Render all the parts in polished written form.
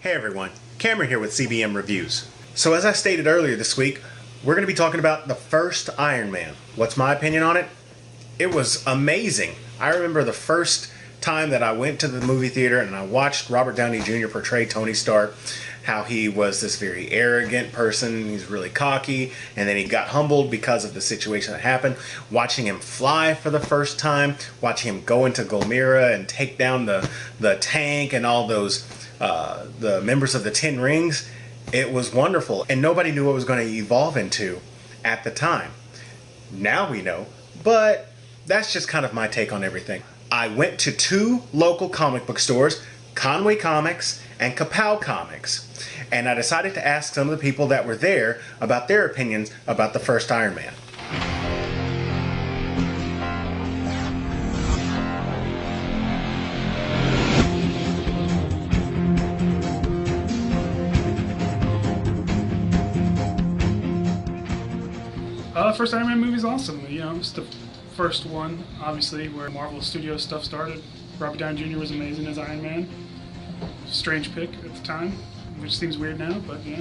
Hey everyone, Cameron here with CBM Reviews. So as I stated earlier this week, we're going to be talking about the first Iron Man. What's my opinion on it? It was amazing. I remember the first time that I went to the movie theater and I watched Robert Downey Jr. portray Tony Stark, how he was this very arrogant person, he's really cocky, and then he got humbled because of the situation that happened. Watching him fly for the first time, watching him go into Gulmira and take down the tank and all those the members of the Ten Rings, it was wonderful, and nobody knew what it was going to evolve into at the time. Now we know, but that's just kind of my take on everything. I went to two local comic book stores, Conway Comics and Kapow Comics, and I decided to ask some of the people that were there about their opinions about the first Iron Man. First Iron Man movie is awesome. You know, it's the first one, obviously, where Marvel Studios stuff started. Robert Downey Jr. was amazing as Iron Man. Strange pick at the time, which seems weird now, but yeah.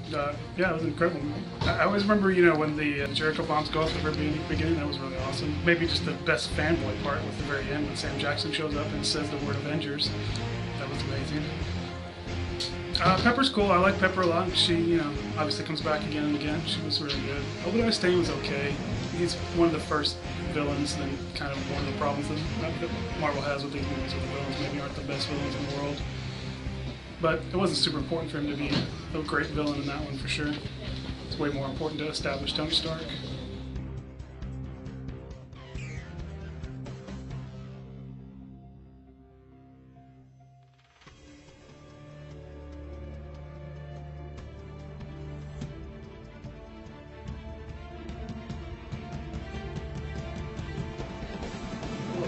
Yeah, it was an incredible movie. I always remember, you know, when the Jericho bombs go off at the very beginning, that was really awesome. Maybe just the best fanboy part with the very end when Sam Jackson shows up and says the word Avengers. That was amazing. Pepper's cool. I like Pepper a lot. She, you know, obviously comes back again and again. She was really good. Obadiah Stane was okay. He's one of the first villains, and kind of one of the problems that Marvel has with these movies, with the villains maybe aren't the best villains in the world. But it wasn't super important for him to be a great villain in that one, for sure. It's way more important to establish Tony Stark.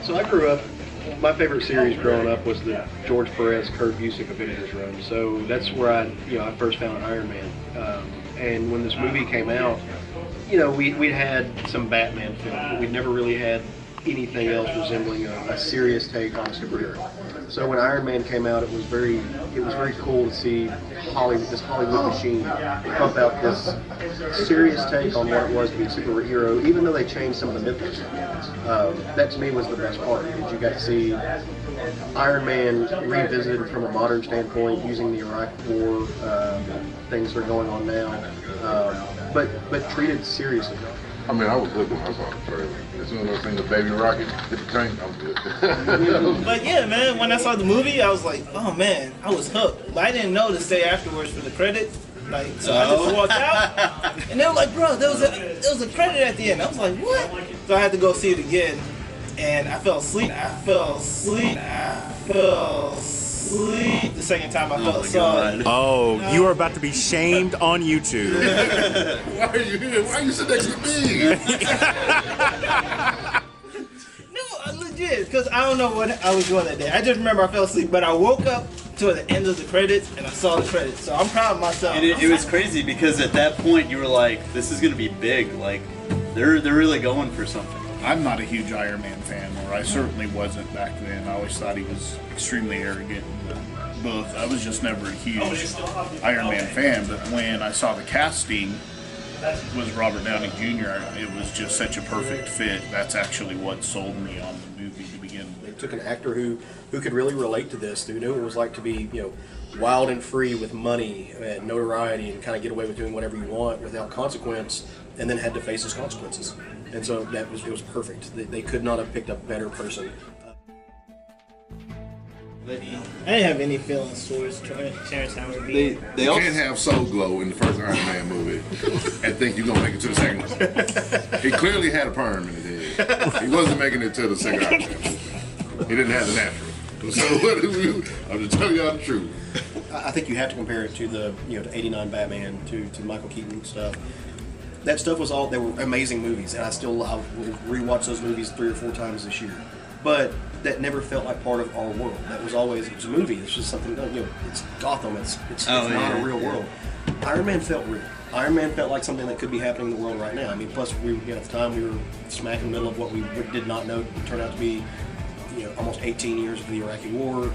So I grew up, my favorite series growing up was the George Perez, Kurt Busiek Avengers run. So that's where I first found Iron Man. And when this movie came out, you know, we'd had some Batman films, but we'd never really had anything else resembling a serious take on a superhero. So when Iron Man came out, it was very cool to see this Hollywood machine pump out this serious take on what it was to be a superhero, even though they changed some of the mythos. That to me was the best part, because you got to see Iron Man revisited from a modern standpoint, using the Iraq War, things that are going on now, but treated seriously. I mean, I was good when I saw the trailer. As soon as I seen the baby rocket hit the tank, I was good. But yeah, man, when I saw the movie, I was like, oh man, I was hooked. But I didn't know to stay afterwards for the credits. Like, so I just walked out, and they were like, bro, there was a credit at the end. I was like, what? So I had to go see it again, and I fell asleep. The second time I saw it. Oh, you are about to be shamed on YouTube. Why are you here? Why are you sitting next to me? No, legit, because I don't know what I was doing that day. I just remember I fell asleep, but I woke up to the end of the credits and I saw the credits. So I'm proud of myself. And it was crazy because at that point you were like, this is gonna be big. Like they're really going for something. I'm not a huge Iron Man fan, or I certainly wasn't back then. I always thought he was extremely arrogant. Both. I was just never a huge Iron Man fan, but when I saw the casting was Robert Downey Jr., it was just such a perfect fit. That's actually what sold me on the movie to begin with. They took an actor who could really relate to this, who knew what it was like to be, you know, wild and free with money and notoriety and kind of get away with doing whatever you want without consequence, and then had to face his consequences. And so it was perfect. They could not have picked a better person. I didn't have any feelings towards Terrence Howard. You can't have Soul Glow in the first Iron Man movie and think you're going to make it to the second one. He clearly had a perm in his head. He wasn't making it to the second Iron Man movie. He didn't have the natural. So I'm just telling y'all the truth. I think you have to compare it to the, you know, to '89 Batman, to Michael Keaton stuff. That stuff was all, they were amazing movies, and I will rewatch those movies 3 or 4 times this year. But that never felt like part of our world. That was always, it was a movie. It's just something, you know, it's Gotham. It's not a real world. Iron Man felt real. Iron Man felt like something that could be happening in the world right now. I mean, plus at the time we were smack in the middle of what we did not know turned out to be, you know, almost 18 years of the Iraqi War.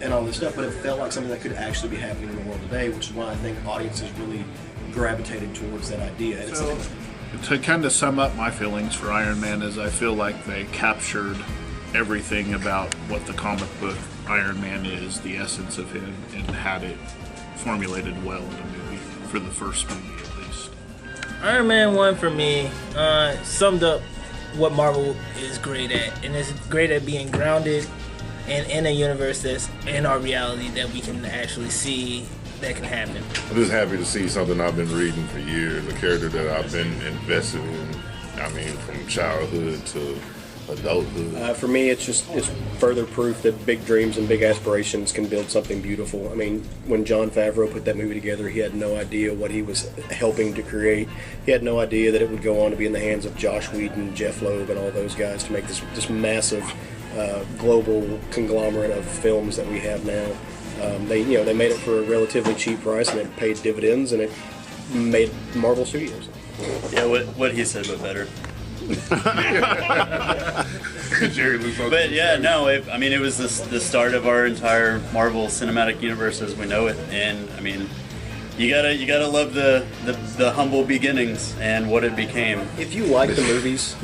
and all this stuff, but it felt like something that could actually be happening in the world today, which is why I think audiences really gravitated towards that idea. And So, To kind of sum up my feelings for Iron Man is I feel like they captured everything about what the comic book Iron Man is, the essence of him, and had it formulated well in a movie, for the first movie at least. Iron Man 1 for me summed up what Marvel is great at, and it's great at being grounded and in a universe that's in our reality that we can actually see that can happen. I'm just happy to see something I've been reading for years, a character that I've been invested in. I mean, from childhood to adulthood. For me, it's further proof that big dreams and big aspirations can build something beautiful. I mean, when Jon Favreau put that movie together, he had no idea what he was helping to create. He had no idea that it would go on to be in the hands of Josh Whedon, Jeff Loeb, and all those guys to make this massive global conglomerate of films that we have now. They made it for a relatively cheap price, and it paid dividends, and it made Marvel Studios. Yeah, what he said, but better. Jerry Lewis. But yeah, no, it was the start of our entire Marvel Cinematic Universe as we know it, and I mean, you gotta love the humble beginnings and what it became. If you like the movies,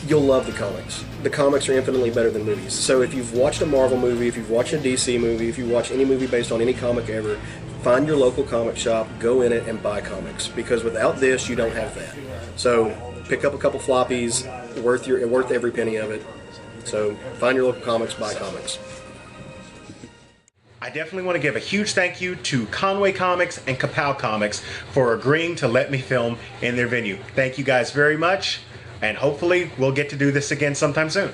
you'll love the comics. The comics are infinitely better than movies. So if you've watched a Marvel movie, if you've watched a DC movie, if you watch any movie based on any comic ever, find your local comic shop, go in it, and buy comics. Because without this, you don't have that. So pick up a couple floppies, worth every penny of it. So find your local comics, buy comics. I definitely want to give a huge thank you to Conway Comics and Kapow Comics for agreeing to let me film in their venue. Thank you guys very much, and hopefully we'll get to do this again sometime soon.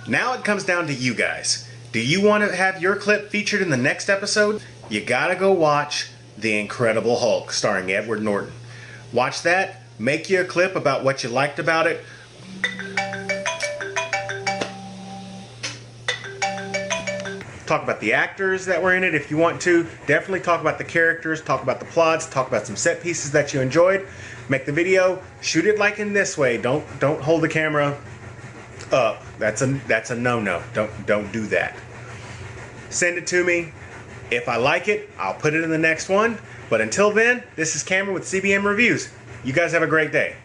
Now it comes down to you guys. Do you want to have your clip featured in the next episode? You gotta go watch The Incredible Hulk starring Edward Norton. Watch that, make you a clip about what you liked about it. Talk about the actors that were in it if you want to. Definitely talk about the characters, talk about the plots, talk about some set pieces that you enjoyed. Make the video, shoot it like in this way. Don't hold the camera up. That's a no-no. Don't do that. Send it to me. If I like it, I'll put it in the next one. But until then, this is Cameron with CBM Reviews. You guys have a great day.